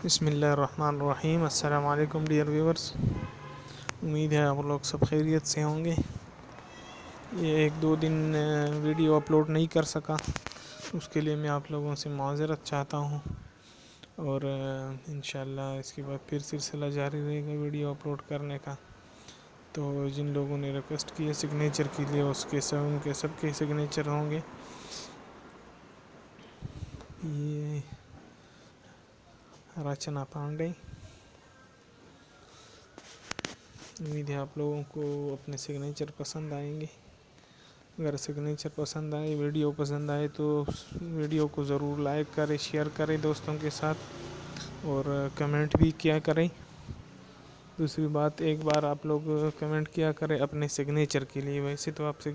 بسم اللہ الرحمن الرحیم۔ السلام علیکم ڈیئر ویورز، امید ہے آپ لوگ سب خیریت سے ہوں گے۔ یہ ایک دو دن ویڈیو اپلوڈ نہیں کر سکا، اس کے لیے میں آپ لوگوں سے معذرت چاہتا ہوں، اور انشاءاللہ اس کے بعد پھر سلسلہ جاری رہے گا ویڈیو اپلوڈ کرنے کا۔ تو جن لوگوں نے ریکویسٹ کی ہے سگنیچر کے لیے، ان کے سب کے سگنیچر ہوں گے۔ یہ رچنا پانڈے، امید ہے آپ لوگوں کو اپنے سگنیچر پسند آئیں گے۔ اگر سگنیچر پسند آئے، ویڈیو پسند آئے تو ویڈیو کو ضرور لائک کریں، شیئر کریں دوستوں کے ساتھ، اور کمنٹ بھی کیا کریں۔ دوسری بات، ایک بار آپ لوگ کمنٹ کیا کریں اپنے سگنیچر کے لیے۔ ویسے تو آپ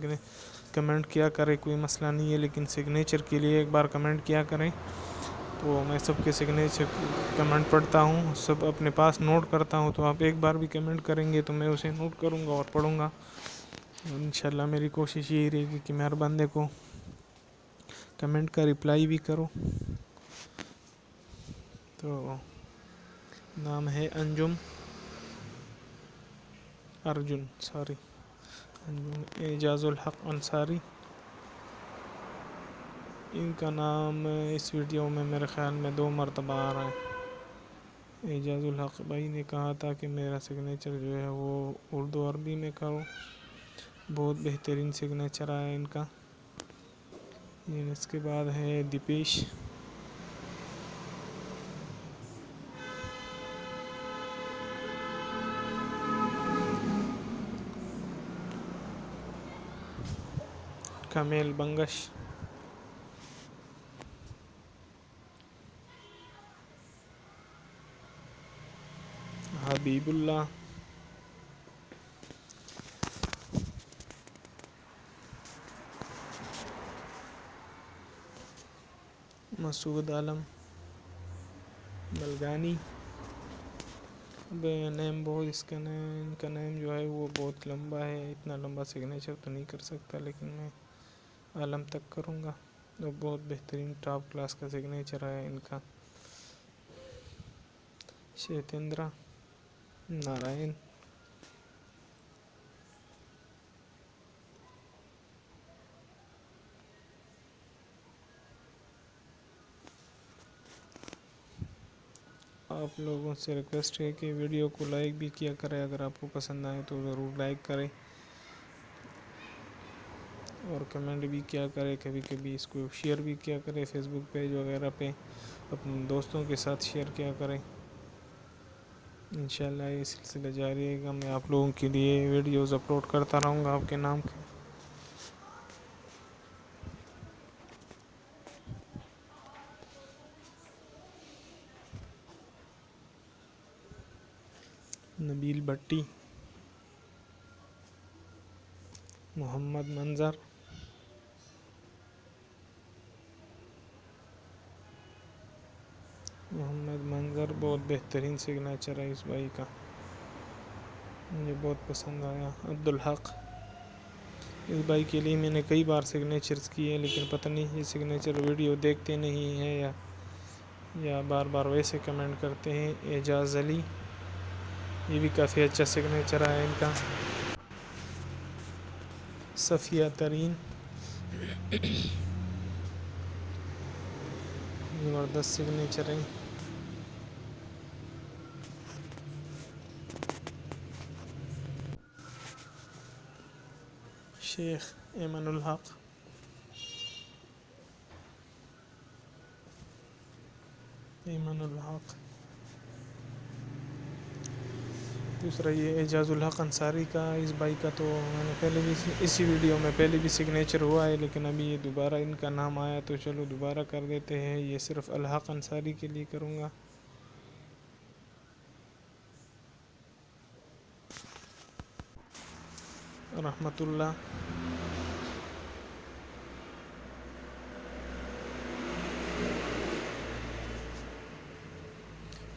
کمنٹ کیا کریں، کوئی مسئلہ نہیں ہے، لیکن سگنیچر کے لیے ایک بار کمنٹ کیا کریں، تو میں سب کے سگنیچر کمنٹ پڑھتا ہوں، سب اپنے پاس نوٹ کرتا ہوں۔ تو آپ ایک بار بھی کمنٹ کریں گے تو میں اسے نوٹ کروں گا اور پڑھوں گا۔ انشاءاللہ میری کوشش یہی رہے گی کہ میں ہر بندے کو کمنٹ کا رپلائی بھی کروں۔ تو نام ہے انجم اعجاز الحق انصاری۔ ان کا نام اس ویڈیو میں میرے خیال میں 2 مرتبہ آ رہا ہے۔ اعجاز الحق بھائی نے کہا تھا کہ میرا سگنیچر جو ہے وہ اردو عربی میں کرو، بہت بہترین سگنیچر آیا ان کا۔ اس کے بعد ہے دیپیش، کمیل بنگش، حبیب اللہ، مسعود عالم بلگانی۔ نیم بہت ان کا نیم جو ہے وہ بہت لمبا ہے، اتنا لمبا سگنیچر تو نہیں کر سکتا، لیکن میں عالم تک کروں گا۔ تو بہت بہترین ٹاپ کلاس کا سگنیچر ہے ان کا۔ شیتندرا نارائن، آپ لوگوں سے ریکویسٹ ہے کہ ویڈیو کو لائک بھی کیا کریں، اگر آپ کو پسند آئے تو ضرور لائک کریں، اور کمنٹ بھی کیا کریں، کبھی کبھی اس کو شیئر بھی کیا کریں فیس بک پیج وغیرہ پہ، اپنے دوستوں کے ساتھ شیئر کیا کریں۔ انشاءاللہ یہ سلسلہ جاری رہے گا، میں آپ لوگوں کے لیے ویڈیوز اپلوڈ کرتا رہوں گا آپ کے نام کے۔ نبیل بٹی، محمد منظر، بہت بہترین سگنیچر ہے اس بھائی کا، مجھے بہت پسند آیا۔ عبدالحق، اس بھائی کے لیے میں نے کئی بار سگنیچرز کیے، لیکن پتہ نہیں یہ سگنیچر ویڈیو دیکھتے نہیں ہیں یا بار بار ویسے کمنٹ کرتے ہیں۔ اعجاز علی، یہ بھی کافی اچھا سگنیچر ہے ان کا۔ صفیہ ترین، زبردست سگنیچر ہے۔ شیخ ایمن الحق، دوسرا یہ اعجاز الحق انصاری کا، اس بھائی کا تو میں نے پہلے بھی اسی ویڈیو میں پہلے بھی سگنیچر ہوا ہے، لیکن ابھی یہ دوبارہ ان کا نام آیا تو چلو دوبارہ کر دیتے ہیں۔ یہ صرف الحق انصاری کے لیے کروں گا۔ رحمت اللہ،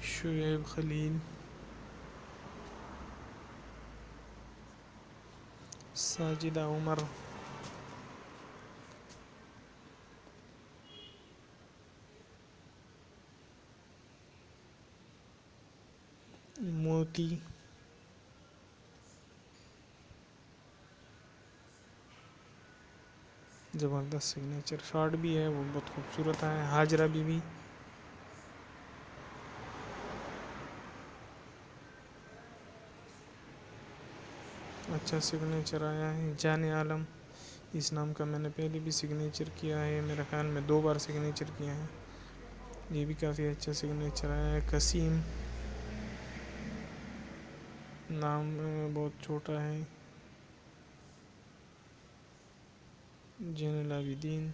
شعیب خلیل، ساجدہ عمر، موتی. زبردست سگنیچر شارٹ بھی ہے، وہ بہت خوبصورت ہے. ہاجرہ بی بی. اچھا سگنیچر آیا ہے. جان عالم، اس نام کا میں نے پہلے بھی سگنیچر کیا ہے، میرے خیال میں 2 بار سگنیچر کیا ہے. یہ بھی کافی اچھا سگنیچر آیا ہے. قسیم، نام بہت چھوٹا ہے. جین العابدین،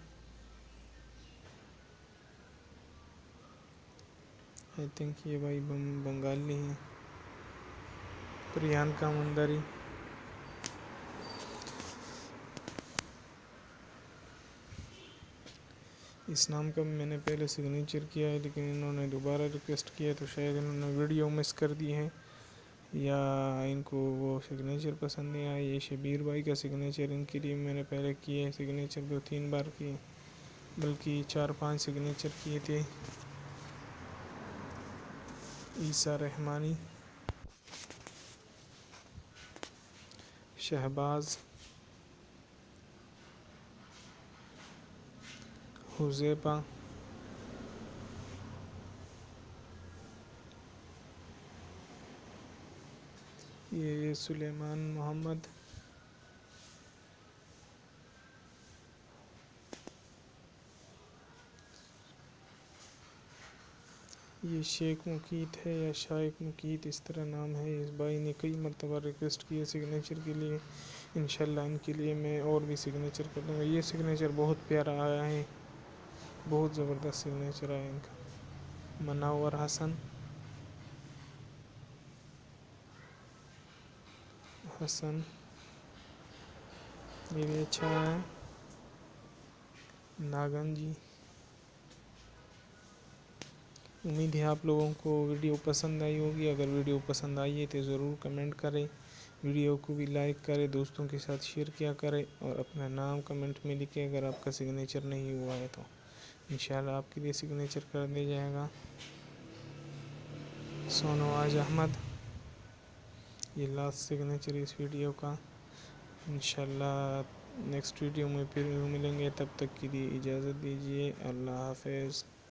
آئی تھنک یہ بھائی بنگالی ہیں. پریانکا مندری. اس نام کا میں نے پہلے سگنیچر کیا ہے، لیکن انہوں نے دوبارہ ریکویسٹ کیا تو شاید انہوں نے ویڈیو مس کر دی ہے، یا ان کو وہ سگنیچر پسند نہیں آیا. یہ شبیر بھائی کا سگنیچر ان کے لیے میں نے پہلے کیے ہیں. سگنیچر 2-3 بار کیے، بلکہ 4-5 سگنیچر کیے تھے. عیسیٰ رحمانی. شہباز. حذیفہ. یہ سلیمان محمد. یہ شیخ مقیت ہے یا شائخ مقیت، اس طرح نام ہے. اس بھائی نے کئی مرتبہ ریکویسٹ کی ہے سگنیچر کے لیے. انشاءاللہ ان کے لیے میں اور بھی سگنیچر کر دوں گا. یہ سگنیچر بہت پیارا آیا ہے، بہت زبردست سگنیچر آیا ان کا. منور حسن. حسن، یہ بھی اچھا ہے. ناگن جی. امید ہے آپ لوگوں کو ویڈیو پسند آئی ہوگی. اگر ویڈیو پسند آئی ہے تو ضرور کمنٹ کریں، ویڈیو کو بھی لائک کریں، دوستوں کے ساتھ شیئر کیا کریں، اور اپنا نام کمنٹ میں لکھیں اگر آپ کا سگنیچر نہیں ہوا ہے تو. انشاءاللہ آپ کے لیے سگنیچر کر دیا جائے گا. سونواز احمد. یہ لاسٹ سگنیچر اس ویڈیو کا. انشاءاللہ نیکسٹ ویڈیو میں پھر ملیں گے، تب تک کے لیے اجازت دیجیے. اللہ حافظ.